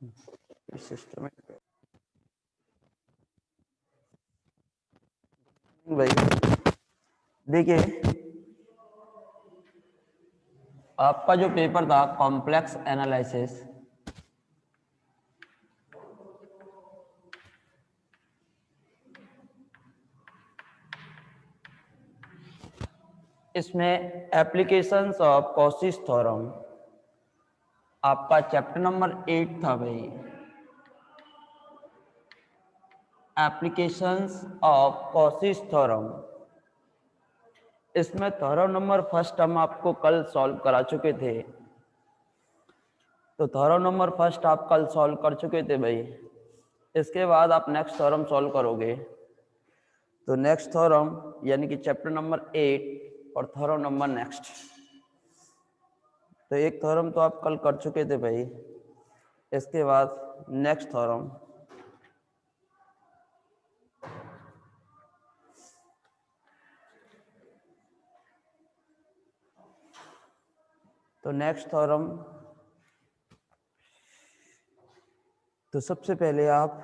System भाई देखिए, आपका जो पेपर था कॉम्प्लेक्स एनालिसिस, इसमें एप्लीकेशंस ऑफ कॉशीस थ्योरम आपका चैप्टर नंबर 8 था भाई। एप्लीकेशंस ऑफ कॉशीस थ्योरम, इसमें थ्योरम नंबर फर्स्ट हम आपको कल सॉल्व करा चुके थे। तो थ्योरम नंबर फर्स्ट आप कल सॉल्व कर चुके थे भाई। इसके बाद आप नेक्स्ट थ्योरम सॉल्व करोगे। तो नेक्स्ट थ्योरम यानी कि चैप्टर नंबर 8 और थ्योरम नंबर नेक्स्ट। तो एक थ्योरम तो आप कल कर चुके थे भाई। इसके बाद नेक्स्ट थ्योरम, तो नेक्स्ट थ्योरम, तो सबसे पहले आप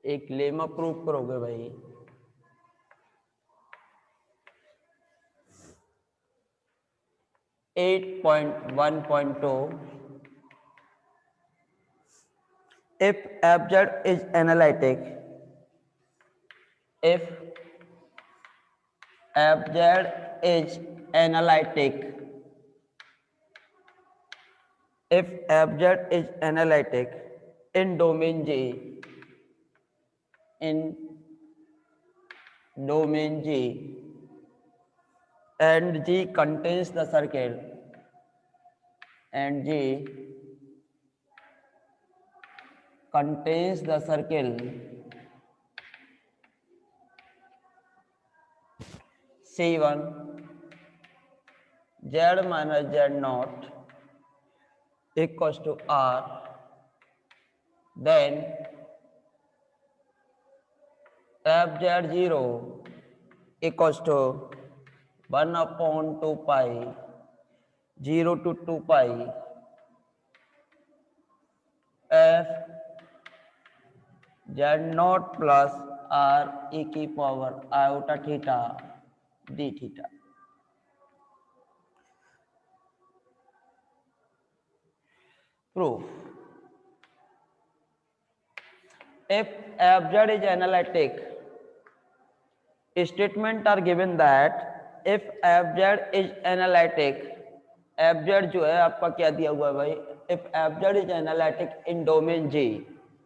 एक लेमा प्रूव करोगे भाई। At point 1.2, if fz is analytic, if fz is analytic, if fz is analytic in domain G, in domain G, and G contains the circle, and G contains the circle C1 z minus z naught equals to R, then fz0 equals to 1 upon 2 pi 0 to 2 pi f z naught plus R e की power iota theta d theta। Proof: if fz is analytic, statement are given that if fz is analytic, fz जो है आपका क्या दिया हुआ है भाई, if fz is analytic in domain G,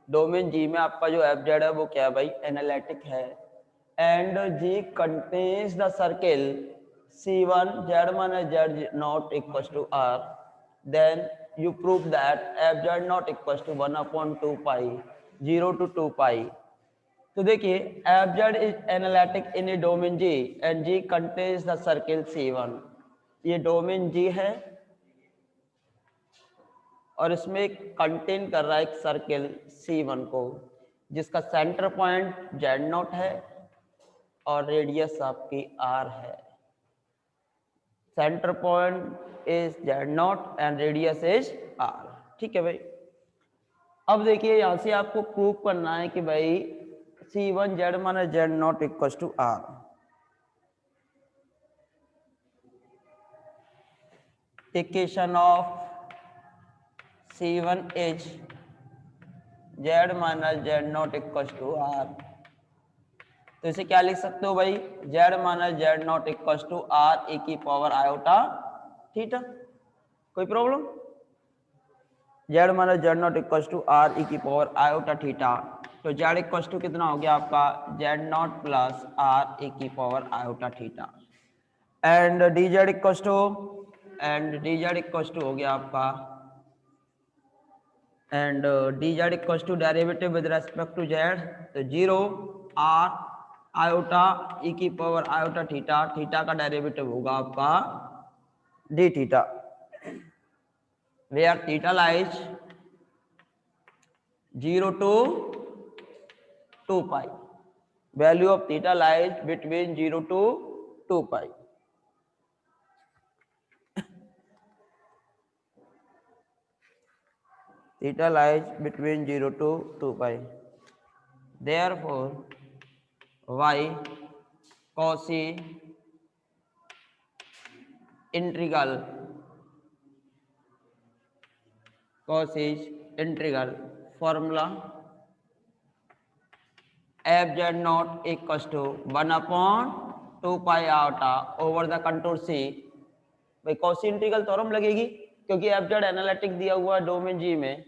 domain G में आपका जो fz है वो क्या है भाई, एनालिटिक है, and G contains the circle C1 z minus z not equals to R, then you prove that fz not equals to 1 upon 2 pi 0 to 2 pi। तो देखिए, fz is analytic in A domain G and G contains the circle C1। ये domain G है और इसमें contain कर रहा है एक सर्किल C1 को, जिसका सेंटर पॉइंट Z0 है और रेडियस आपकी R है। Centre point is Z0 and radius is R। ठीक है भाई। अब देखिए, यहां से आपको प्रूव करना है कि भाई C1 z minus z nought equal to R। Equation of C1 is z minus z nought equal to R। तो इसे क्या लिख सकते हो भाई, z minus z nought equal to R e की पावर आयोटा थीटा। कोई problem? z minus z nought equal to R e की पावर आयोटा थीटा। तो z इक्वल टू कितना हो गया आपका, z nought plus R e की power iota theta, and dz equal to, and dz equal to हो गया आपका, and dz equal to derivative with respect to z, तो 0 R आयोटा e की पावर आयोटा थीटा, थीटा का derivative होगा आपका d थीटा, where theta lies 0 to 2 pi, value of theta lies between 0 to 2 pi। theta lies between 0 to 2 pi. Therefore y cosy integral formula f z naught equals to 1 upon 2 pi iota over the contour C. भाई quasi integral theorem लगेगी क्योंकि F Z analytic दिया हुआ है domain जी में,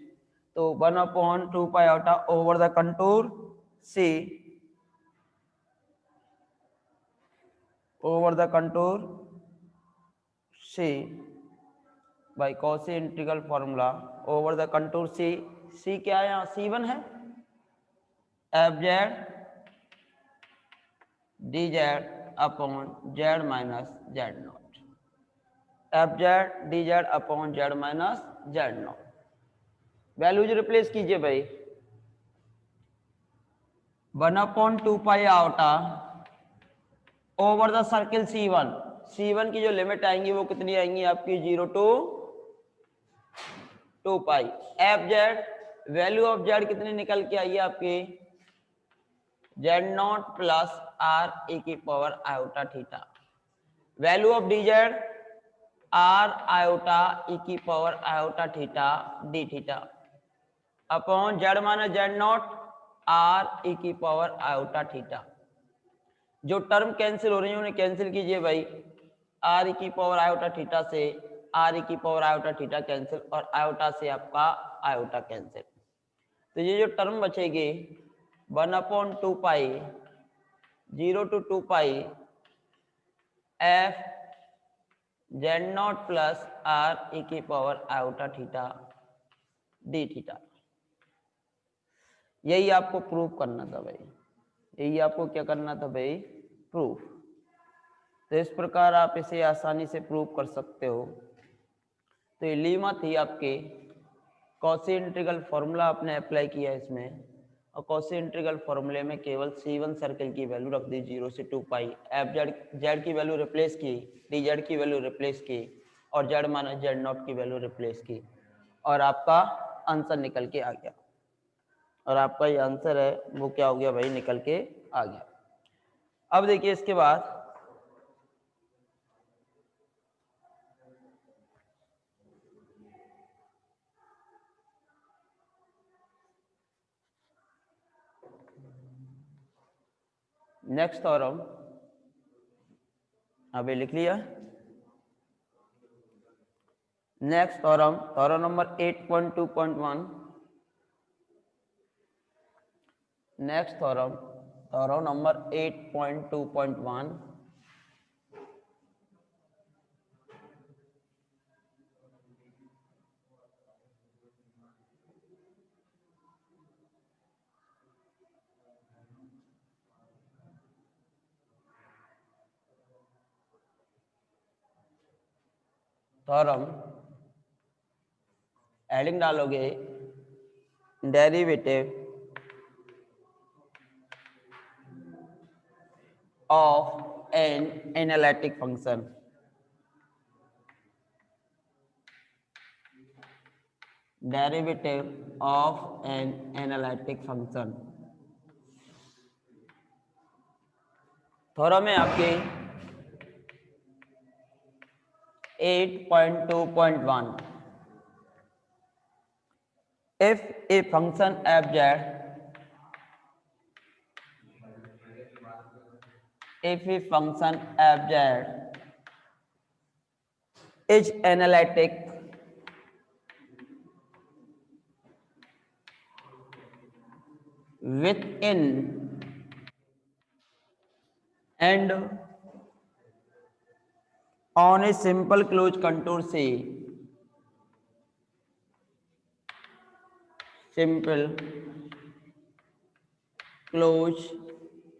तो 1 upon 2 pi iota over the contour C by Cauchy integral formula over the contour C क्या है यहाँ C1 है, F Z D Z upon Z minus Z nought, F Z D Z upon Z minus Z nought. Values replace कीजिए भाई, 1 upon 2 pi iota over the circle C1 की जो limit आएंगी वो कितनी आएंगी आपकी 0 to 2 pi. F Z value of Z कितनी निकल के आई है आपकी Z not plus R E की power iota theta. Value of D Z R iota E की power iota theta D theta upon Z minus Z nought R E की power iota theta. जो टर्म कैंसिल हो रही है उन्हें cancel कीजिए भाई, आर ई की पावर आयोटा थीटा से आर ई की पावर आयोटा थीटा कैंसिल और आयोटा से आपका आयोटा कैंसिल। तो ये जो टर्म बचेगी 1 upon 2 pi 0 to 2 pi F Z not plus R E की power iota theta D theta. यही आपको प्रूव करना था भाई, यही आपको क्या करना था भाई, प्रूफ। तो इस प्रकार आप इसे आसानी से प्रूव कर सकते हो। तो ये लीमा थी आपके कॉसी इंटीग्रल फॉर्मूला आपने अप्लाई किया इसमें, और कॉसी इंटीग्रल फॉर्मूले में केवल C1 सर्कल की वैल्यू रख दी 0 से 2 पाई, एफ जेड की वैल्यू रिप्लेस की, डी जेड की वैल्यू रिप्लेस की और जेड माइनस जेड नॉट की वैल्यू रिप्लेस की और आपका आंसर निकल के आ गया। और आपका ये आंसर है वो क्या हो गया भाई, निकल के आ गया। अब देखिए इसके बाद नेक्स्ट थ्योरम अभी लिख लिया। Next theorem number 8.2.1। Next theorem number 8.2.1। Theorem heading डालोगे derivative of an analytic function, derivative of an analytic function. Theorem है आपके 8.2.1। if a function fz is analytic within and on a simple closed contour से, simple closed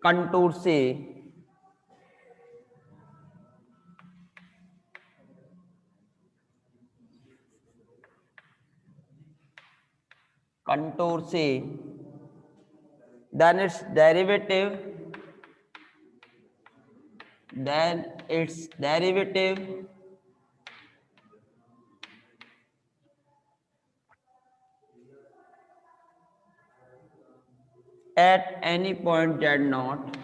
contour से then its derivative at any point z naught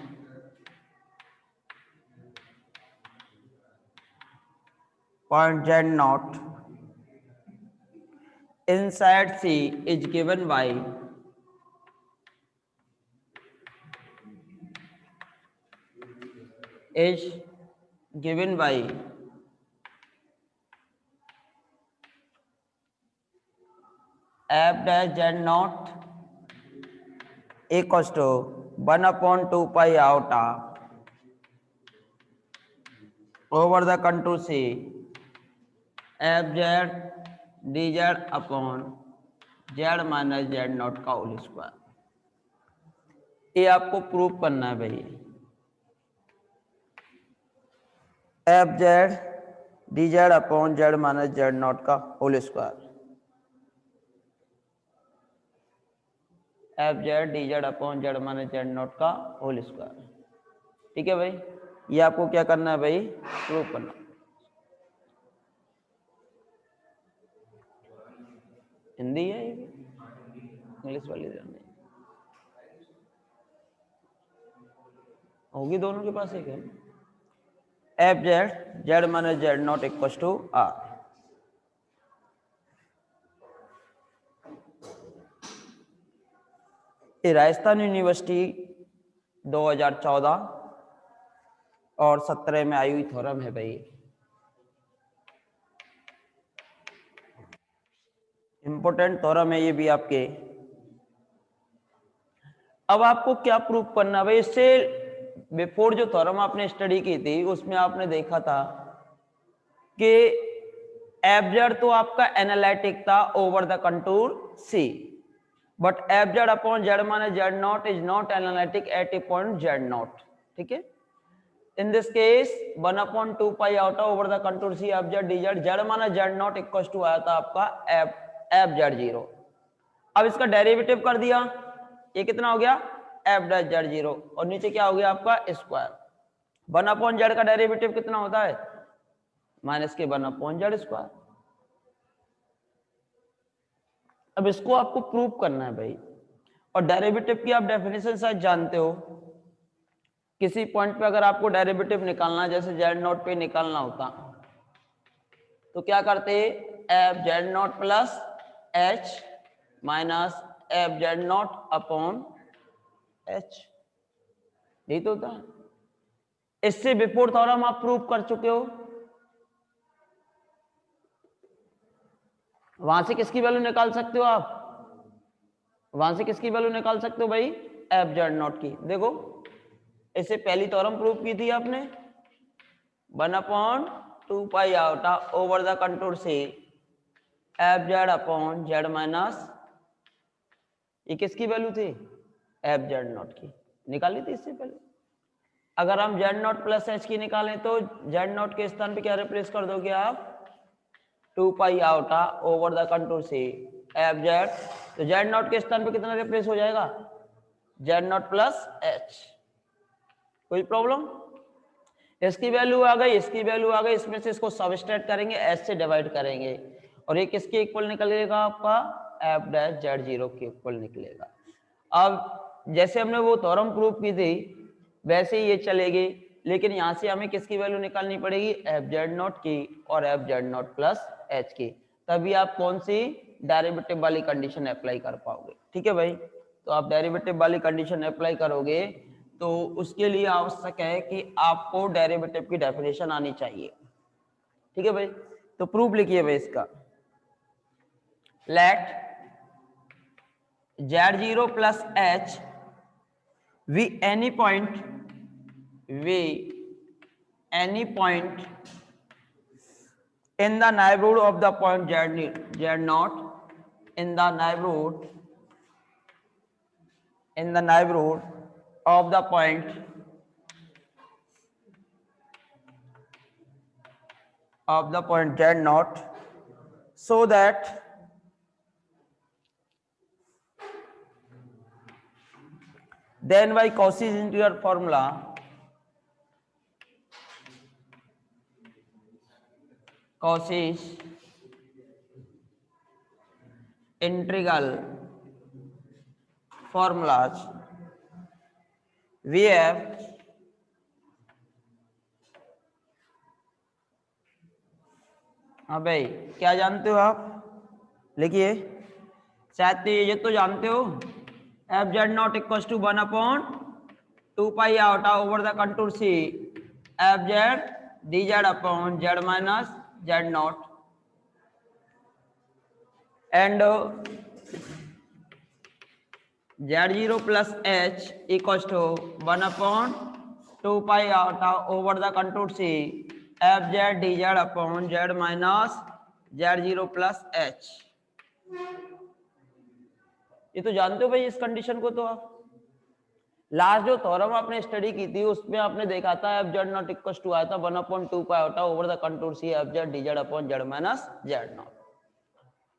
inside C is given by f dash z naught equals to 1 upon 2 pi iota over the contour C f z dz upon z minus z naught का whole square. ये आपको prove करना है भाई। F Z D Z upon Z minus Z naught का whole square. F Z D Z upon Z minus Z naught का whole square. ठीक है भाई, ये आपको क्या करना है भाई, प्रूव करना। हिंदी है ये, इंग्लिश वाली नहीं होगी, दोनों के पास एक है। F z z minus Z nought equal to R. ये राजस्थान यूनिवर्सिटी 2014 और 17 में आई हुई थ्योरम है भाई। इंपॉर्टेंट थ्योरम है ये भी आपके। अब आपको क्या प्रूव करना है भाई, इससे बिफोर जो थ्योरम आपने स्टडी की थी उसमें आपने देखा था कि एफ जेड तो आपका एनालिटिक था over the contour C, but f Z upon Z minus Z nought is not analytic at a point z nought. ठीक है, in this case 1 upon 2 pi iota over the contour C f Z D z z minus Z nought equal to आया था आपका F Z zero. अब इसका derivative कर दिया, ये कितना हो गया एफ डैश जेड जीरो, और नीचे क्या हो गया आपका स्क्वायर। 1 अपॉन जेड का डेरिवेटिव कितना होता है, माइनस के 1 अपॉन जेड स्क्वायर। अब इसको आपको प्रूव करना है भाई, और डेरिवेटिव की आप डेफिनेशन शायद जानते हो। किसी पॉइंट पे अगर आपको डेरिवेटिव निकालना है, जैसे जेड नॉट पे निकालना होता तो क्या करते, F Z not plus H minus F Z not upon H, यही तो होता है। इससे बिफोर थ्योरम आप प्रूव कर चुके हो। वहां से किसकी वैल्यू निकाल सकते हो आप, वहां से किसकी वैल्यू निकाल सकते हो भाई, एफ जेड नॉट की। देखो इससे पहली थ्योरम प्रूव की थी आपने, 1 upon 2 pi iota over the contour से F Z upon Z minus, ये किसकी वैल्यू थी, एफ जेड नॉट की, निकाली थी इससे पहले। अगर हम जेड नॉट प्लस एच की निकालें तो जेड नॉट के स्थान पे क्या रिप्लेस कर दोगे आप, 2 pi iota over the contour से एफ जेड, तो जेड नॉट के स्थान पे कितना रिप्लेस हो जाएगा, जेड नॉट प्लस एच। कोई प्रॉब्लम, इसकी वैल्यू आ गई, इसकी वैल्यू आ गई, इसमें से इसको सबस्ट्रैक्ट करेंगे, एच से डिवाइड करेंगे, और ये किसके इक्वल निकलेगा आपका, एफ डैश जेड जीरो के इक्वल निकलेगा। अब जैसे हमने वो थ्योरम प्रूव की थी वैसे ही ये चलेगी, लेकिन यहां से हमें किसकी वैल्यू निकालनी पड़ेगी, एफ जेड नॉट की और F Z not plus H की, तभी आप कौन सी डेरिवेटिव वाली कंडीशन अप्लाई कर पाओगे। ठीक है भाई, तो आप डेरिवेटिव वाली कंडीशन अप्लाई करोगे तो उसके लिए आवश्यक है कि आपको डेरिवेटिव की डेफिनेशन आनी चाहिए। ठीक है भाई, तो प्रूफ लिखिए भाई इसका, let z0 plus h v any point in the neighborhood of the point z naught, in the neighborhood of the point z naught, so that then by Cauchy's integral formula Cauchy's integral formulas we have हाँ भाई क्या जानते हो आप, लिखिए शायद तो ये तो जानते हो f Z nought equal to 1/2 iota over the contour C f Z D Z upon Z minus Z nought and z0 plus h equal to 1/2 iota over the contour C f Z D Z upon Z minus z0 plus h. ये तो जानते हो भाई इस condition को, तो आप last जो थ्योरम आपने स्टडी की थी उसमें आपने देखा था f Z nought equal to आया था 1/2 iota over the contour C f Z D Z upon Z minus Z nought.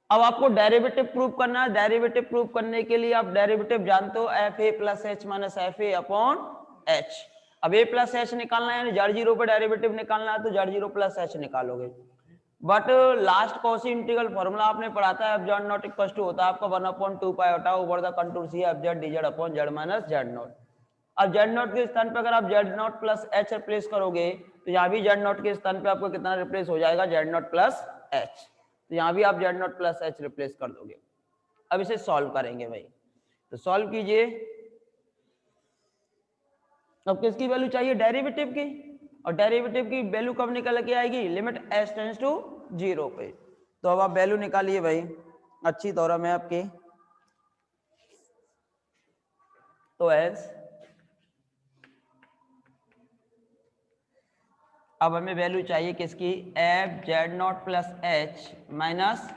अब आपको डेरिवेटिव प्रूव करना है। डेरिवेटिव प्रूव करने के लिए आप डेरिवेटिव जानते हो F A plus H minus F A upon H. अब ए प्लस एच निकालना है, जेड जीरो पे डेरिवेटिव निकालना है तो जेड जीरो प्लस एच निकालोगे। But last Cauchy integral formula आपने पढ़ा था f Z nought equal to होता है आपका 1/2 होता over the contour C f Z D Z upon Z minus Z nought. अब जेड नॉट के स्थान पे अगर आप z not plus h replace करोगे तो यहाँ भी जेड नॉट के स्थान पे आपको कितना रिप्लेस हो जाएगा, जेड नॉट प्लस एच। तो यहाँ भी आप z not plus h replace कर दोगे। अब इसे सॉल्व करेंगे भाई, तो सॉल्व कीजिए। अब किसकी वैल्यू चाहिए, डेरिवेटिव की, और डेरिवेटिव की वैल्यू कब निकल के आएगी, लिमिट एस टेंड्स टू 0 पे। तो अब आप वैल्यू निकालिए भाई, अच्छी थ्योरम है आपकी। तो एस अब हमें वैल्यू चाहिए किसकी, F Z not plus H minus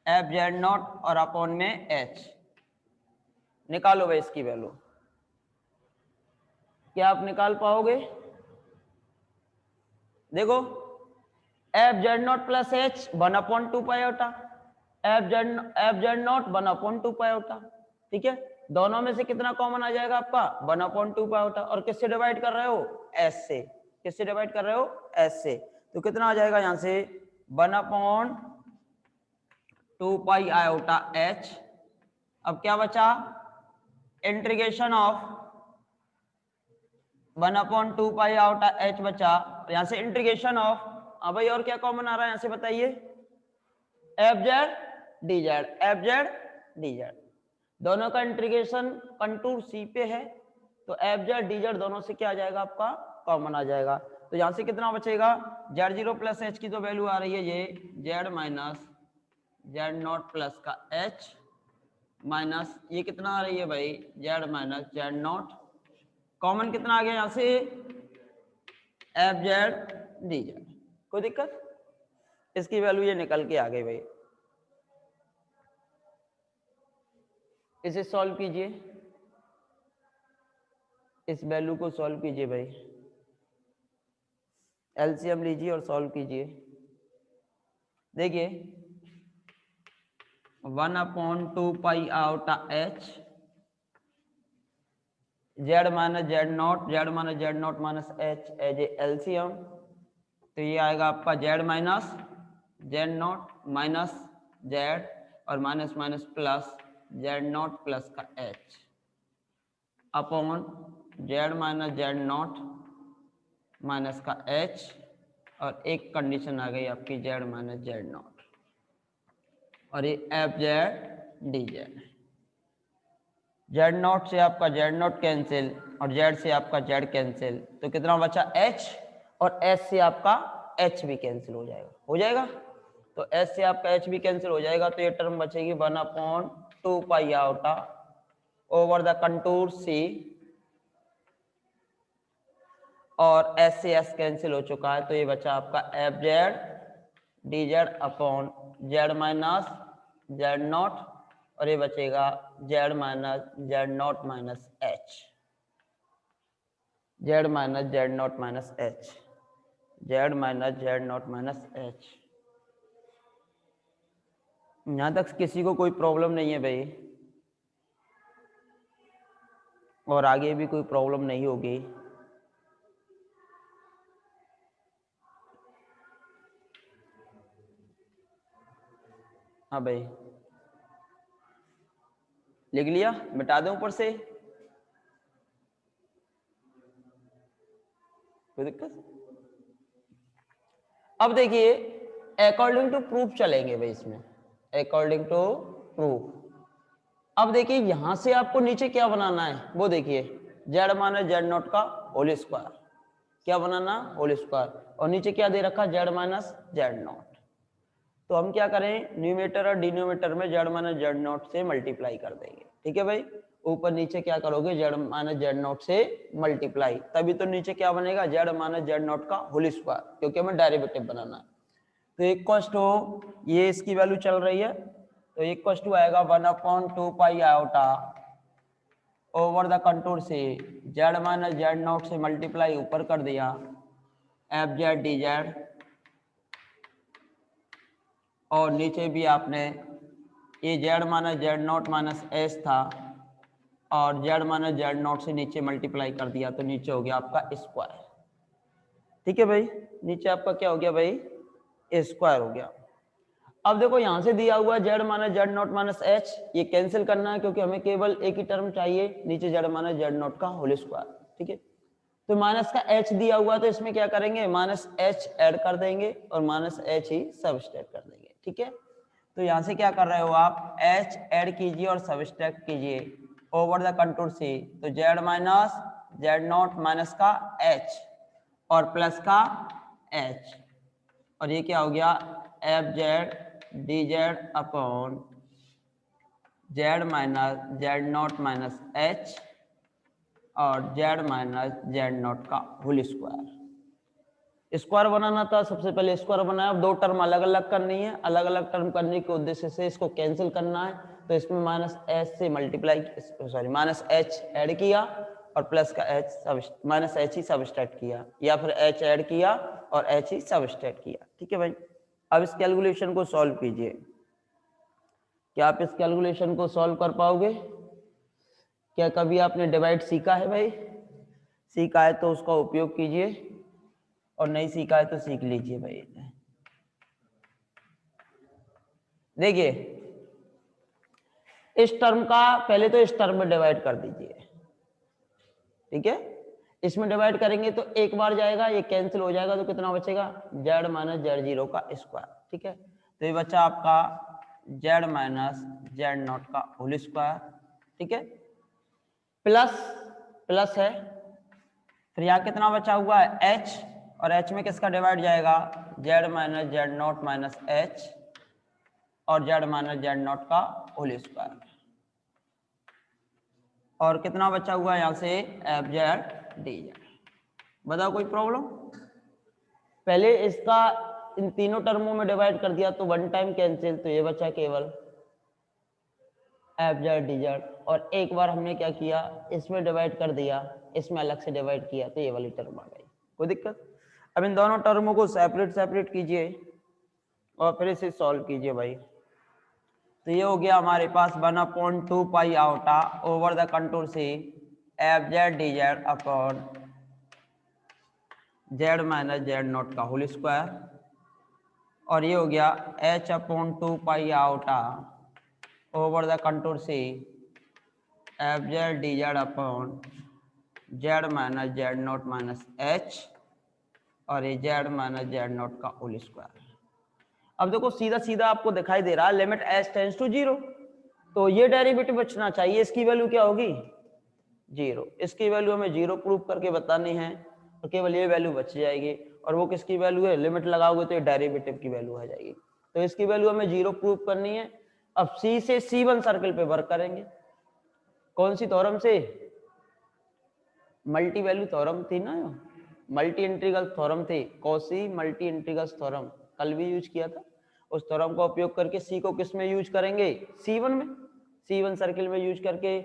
F Z not और अपॉन में एच। निकालो भाई इसकी वैल्यू, क्या आप निकाल पाओगे? देखो F Z not plus H 1/2 होता, एफ जेड नॉट 1/2 होता, ठीक है। दोनों में से कितना कॉमन आ जाएगा आपका, 1/2 होता। और किससे डिवाइड कर रहे हो, एस से। किससे डिवाइड कर रहे हो, एस से। तो कितना आ जाएगा यहां से 1/2 आयोटा एच। अब क्या बचा, इंटीग्रेशन ऑफ 1/2 आयोटा एच बचा, यहां से इंटीग्रेशन ऑफ, हाँ भाई और क्या कॉमन आ रहा है यहां से बताइए, F Z D Z, F Z D Z. दोनों का इंटीग्रेशन कंटूर सी पे है तो एफ जेड डी जेड दोनों से क्या आ जाएगा आपका, कॉमन आ जाएगा। तो यहां से कितना बचेगा, जेड जीरो प्लस एच की तो वैल्यू आ रही है ये Z minus Z not plus का एच माइनस ये कितना आ रही है भाई, Z minus Z not. Common कितना आ गया यहां से, एफ जेड डी जेड। कोई दिक्कत, इसकी वैल्यू ये निकल के आ गई भाई। इसे सॉल्व कीजिए, इस वैल्यू को सॉल्व कीजिए भाई, एलसीएम लीजिए और सॉल्व कीजिए। देखिए 1/2 iota H Z minus Z naught minus H as a LCM. तो ये आएगा आपका Z minus Z naught minus Z और minus minus plus Z not plus का H upon Z minus Z naught minus का H और एक condition आ गई आपकी जेड माइनस जेड नॉट और ये F Z D z. Z not से आपका जेड नॉट कैंसिल और जेड से आपका जेड कैंसिल, तो कितना बचा एच, और एच से आपका एच भी कैंसिल हो जाएगा, हो जाएगा। तो एच से आपका एच भी कैंसिल हो जाएगा तो ये टर्म बचेगी 1/2 आउटा ओवर द कंटूर सी और एस से एस कैंसिल हो चुका है तो ये बचा आपका F Z D Z upon Z minus Z not और ये बचेगा Z minus Z naught minus H, Z minus Z naught minus H, Z minus Z naught minus H. यहां तक किसी को कोई प्रॉब्लम नहीं है भाई, और आगे भी कोई प्रॉब्लम नहीं होगी। हाँ भाई लिख लिया, मिटा दूं ऊपर से, कोई दिक्कत? अब देखिए अकॉर्डिंग टू प्रूफ चलेंगे भाई इसमें, अकॉर्डिंग टू प्रूफ। अब देखिए यहां से आपको नीचे क्या बनाना है वो देखिए, जेड माइनस जेड नॉट का होल स्क्वायर, क्या बनाना, होल स्क्वायर, और नीचे क्या दे रखा, जेड माइनस जेड नॉट। तो हम क्या करें, न्यूमेटर और डिनोमिनेटर में जेड माइनस जेड नॉट से मल्टीप्लाई कर देंगे, ठीक है भाई। ऊपर नीचे क्या करोगे, जेड माइनस जेड नॉट से मल्टीप्लाई, तभी तो नीचे क्या बनेगा, जेड माइनस जेड नॉट का होल स्क्वायर, क्योंकि हमें डेरिवेटिव बनाना है। तो एक कॉस्ट हो, ये इसकी वैल्यू चल रही है, तो एक कॉस्ट आएगा 1/2 पाई आयोटा ओवर द कंटूर से जेड माइनस जेड नॉट से मल्टीप्लाई ऊपर कर दिया एफ जेड डी जेड, और नीचे भी आपने ये Z minus Z naught minus S था, और जेड माइनस जेड नॉट से नीचे मल्टीप्लाई कर दिया, तो नीचे हो गया आपका स्क्वायर, ठीक है भाई। नीचे आपका क्या हो गया भाई, स्क्वायर हो गया। अब देखो यहां से दिया हुआ Z minus Z naught minus H, ये कैंसिल करना है क्योंकि हमें केवल एक ही टर्म चाहिए, नीचे जेड माइनस जेड नॉट का होल स्क्वायर, ठीक है। तो माइनस का एच दिया हुआ, तो इसमें क्या करेंगे, माइनस एच ऐड कर देंगे और माइनस एच ही सबस्ट्रैक्ट कर देंगे, ठीक है। तो यहां से क्या कर रहे हो आप, एच ऐड कीजिए और सबस्ट्रैक्ट कीजिए ओवर द कंटूर से, तो Z minus Z naught minus का एच और प्लस का एच, और ये क्या हो गया, F Z D Z upon Z minus Z naught minus H और जेड माइनस जेड नॉट का होल स्क्वायर। स्क्वायर बनाना था, सबसे पहले स्क्वायर बनाया, अब दो टर्म अलग अलग करनी है, अलग अलग टर्म करने के उद्देश्य से इसको कैंसिल करना है, तो इसमें माइनस एच से multiply, sorry minus H add किया और प्लस का एच माइनस एच ही सबस्ट्रैक्ट किया, या फिर एच ऐड किया और एच ही सबस्ट्रैक्ट किया, ठीक है भाई। अब इस कैलकुलेशन को सॉल्व कीजिए, क्या आप इस कैलकुलेशन को सॉल्व कर पाओगे? क्या कभी आपने डिवाइड सीखा है भाई? सीखा है तो उसका उपयोग कीजिए, और नहीं सीखा है तो सीख लीजिए भाई। देखिए इस टर्म का पहले तो इस टर्म में डिवाइड कर दीजिए, ठीक है। इसमें डिवाइड करेंगे तो एक बार जाएगा, ये कैंसिल हो जाएगा, तो कितना बचेगा, जेड माइनस जेड जीरो का स्क्वायर, ठीक है। तो ये बचा आपका जेड माइनस जेड नॉट का होल स्क्वायर, ठीक है, प्लस प्लस है, फिर यहाँ कितना बचा हुआ है, एच, और एच में किसका डिवाइड जाएगा, Z minus Z naught minus H और जेड माइनस जेड नॉट का होल स्क्वायर, और कितना बचा हुआ है यहाँ से, एफ जेड डी जेड। बताओ कोई प्रॉब्लम? पहले इसका इन तीनों टर्मों में डिवाइड कर दिया तो वन टाइम कैंसिल, तो ये बचा केवल एफ जेड डी जेड, और एक बार हमने क्या किया, इसमें डिवाइड कर दिया, इसमें अलग से डिवाइड किया, तो ये वाली टर्म आ गई, कोई दिक्कत? अब इन दोनों टर्मों को सेपरेट सेपरेट कीजिए और फिर इसे सॉल्व कीजिए भाई। तो ये हो गया हमारे पास 1/2 pi iota over the contour से F Z D Z upon Z minus Z naught का होल स्क्वायर, और ये हो गया H upon 2 pi iota over the contour से F Z D Z upon Z minus Z naught minus H और ये Z minus Z naught का whole square. अब देखो सीधा सीधा आपको दिखाई दे रहा है लिमिट एस टेंड्स टू 0, तो ये डेरिवेटिव बचना चाहिए, इसकी वैल्यू क्या होगी, 0। इसकी वैल्यू हमें 0 प्रूव करके बतानी है, तो केवल ये वैल्यू बच जाएगी, और वो किसकी वैल्यू है, लिमिट लगाओगे तो ये डेरिवेटिव की वैल्यू आ जाएगी, तो इसकी वैल्यू हमें 0 प्रूव करनी है। अब सी से C1 सर्कल पे वर्क करेंगे, कौन सी थ्योरम से, मल्टी वैल्यू थ्योरम थी ना, मल्टी इंटीग्रल थ्योरम थी, कॉसी मल्टी इंटीग्रल थ्योरम, कल भी यूज किया था। उस थ्योरम का उपयोग करके सी को किस में यूज करेंगे, C1 में, C1 सर्किल में यूज करके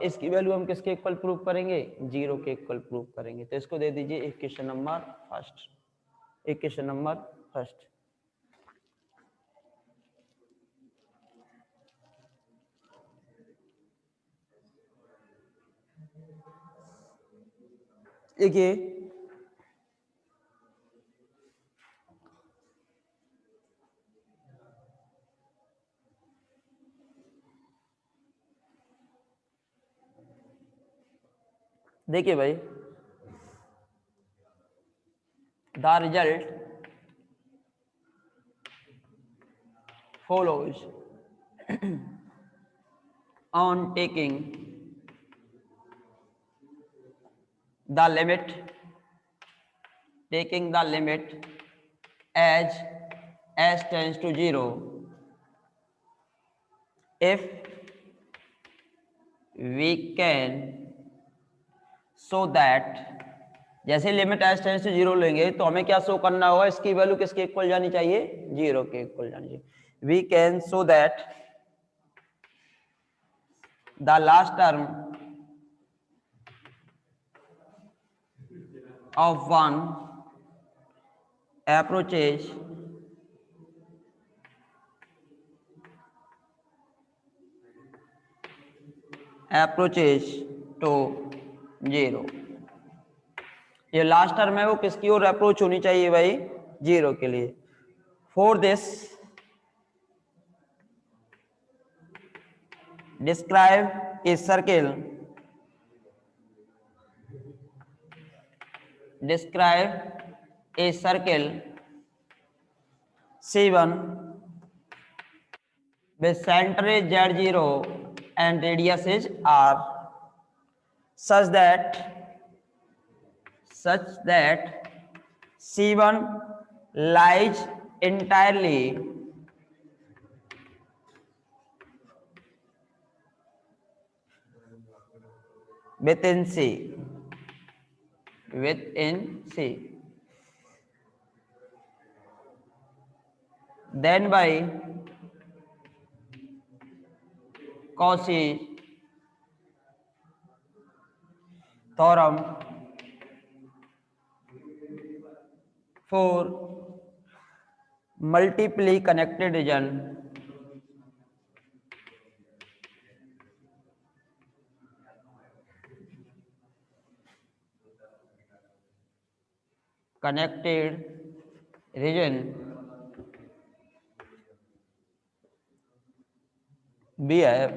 इसकी वैल्यू हम किसके इक्वल प्रूव करेंगे, 0 के इक्वल प्रूव करेंगे। तो इसको दे दीजिए equation number first, equation number first. देखिए देखिए भाई the result follows on taking the limit as s tends to 0 if we can show that, जैसे लिमिट एस टेंस टू 0 लेंगे तो हमें क्या शो करना होगा, इसकी वैल्यू किसके इक्वल जानी चाहिए, 0 के इक्वल जानी चाहिए. We can show that the last term of one approaches to 0. ये लास्ट टर्म है वो किसकी ओर अप्रोच होनी चाहिए भाई, 0 के लिए. For this describe a circle C1 with center is Z0 and radius is R, such that C1 lies entirely within C. Then by Cauchy's theorem for multiply connected region, we have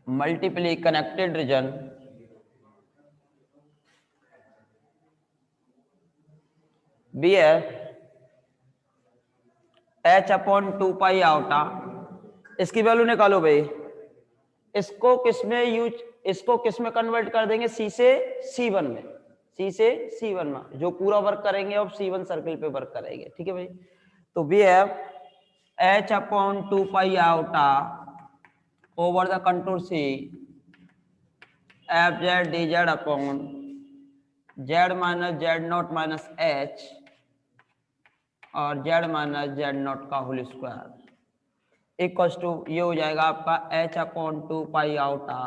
multiply connected region we have h/2 pi outta. इसकी value निकालो भाई. इसको किस में convert कर देंगे, C से C1 में. जो पूरा वर्क करेंगे अब C1 सर्किल पे वर्क करेंगे. ठीक है भाई. तो we have h/2 pi iota over the contour C fz dz अपॉन z minus z0 minus h और z माइनस z0 का होल स्क्वायर इक्वल टू ये हो जाएगा आपका h/2 pi iota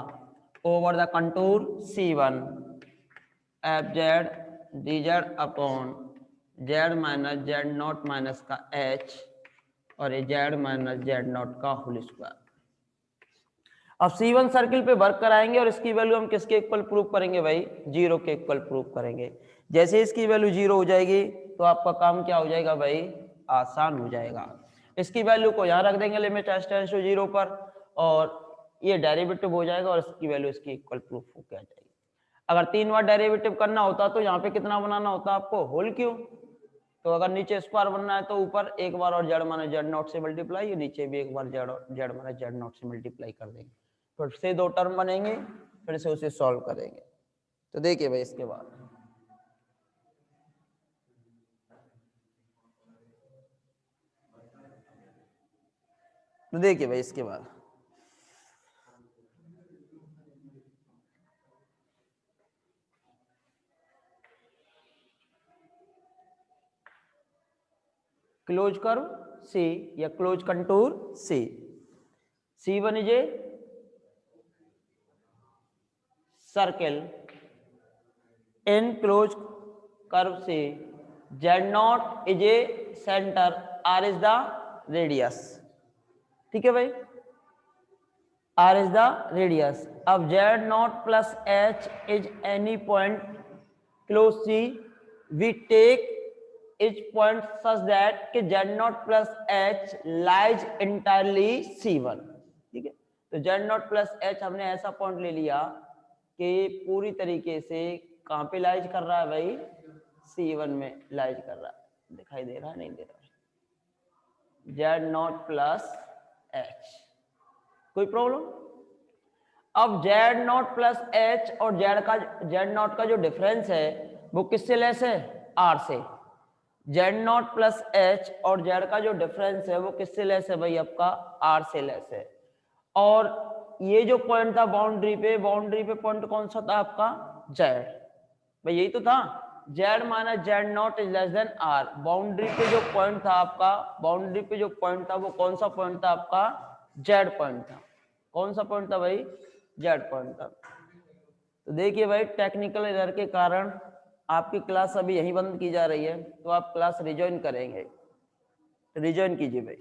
over the contour C1 fz dz अपॉन z minus z0 minus का h और ये z माइनस z0 का होल स्क्वायर. अब C1 सर्किल पे वर्क कराएंगे और इसकी वैल्यू हम किसके इक्वल प्रूव करेंगे भाई, 0 के इक्वल प्रूव करेंगे. जैसे इसकी वैल्यू 0 हो जाएगी तो आपका काम क्या हो जाएगा भाई, आसान हो जाएगा. इसकी वैल्यू को यहाँ रख देंगे लिमिट s टेंड्स टू 0 पर और ये डेरिवेटिव हो जाएगा और इसकी वैल्यू इसकी इक्वल प्रूफ हो जाएगी. अगर 3 बार डेरिवेटिव करना होता तो यहाँ पे कितना बनाना होता आपको, होल क्यों. तो अगर नीचे स्क्वायर बनना है तो ऊपर एक बार और z माइनस z0 से मल्टीप्लाई, नीचे भी एक बार z माइनस z0 से मल्टीप्लाई कर देंगे. फिर से 2 टर्म बनेंगे, फिर से उसे सॉल्व करेंगे. तो देखिए भाई इसके बाद क्लोज कर्व C या close contour C. C1 is a circle in close curve C. Z0 is a centre, R is the radius. ठीक है भाई, R इज द रेडियस. अब Z0 plus H is any point close C. We take each point such that कि Z0 plus H lies entirely C1. ठीक है, तो Z0 plus H हमने ऐसा पॉइंट ले लिया कि पूरी तरीके से कहां पे लाइज कर रहा है भाई, C1 में लाइज कर रहा है, दिखाई दे रहा है नहीं दे रहा है, Z0 प्लस H। कोई प्रॉब्लम? अब Z0 प्लस H और Z0 का जो डिफरेंस है वो किससे लेस है? R से। Z0 प्लस H और Z का जो डिफरेंस है वो किससे लेस है भाई? आपका R से लेस है। और ये जो पॉइंट था बाउंड्री पे पॉइंट कौन सा था आपका? Z। भाई यही तो था, Z minus Z0 is less than R। Boundary पे जो पॉइंट था आपका, बाउंड्री पे जो पॉइंट था वो कौन सा पॉइंट था आपका? Z पॉइंट था। कौन सा पॉइंट था भाई? Z पॉइंट था। तो देखिए भाई, टेक्निकल एरर के कारण आपकी क्लास अभी यहीं बंद की जा रही है, तो आप क्लास रिजॉइन करेंगे, रिजॉइन कीजिए भाई।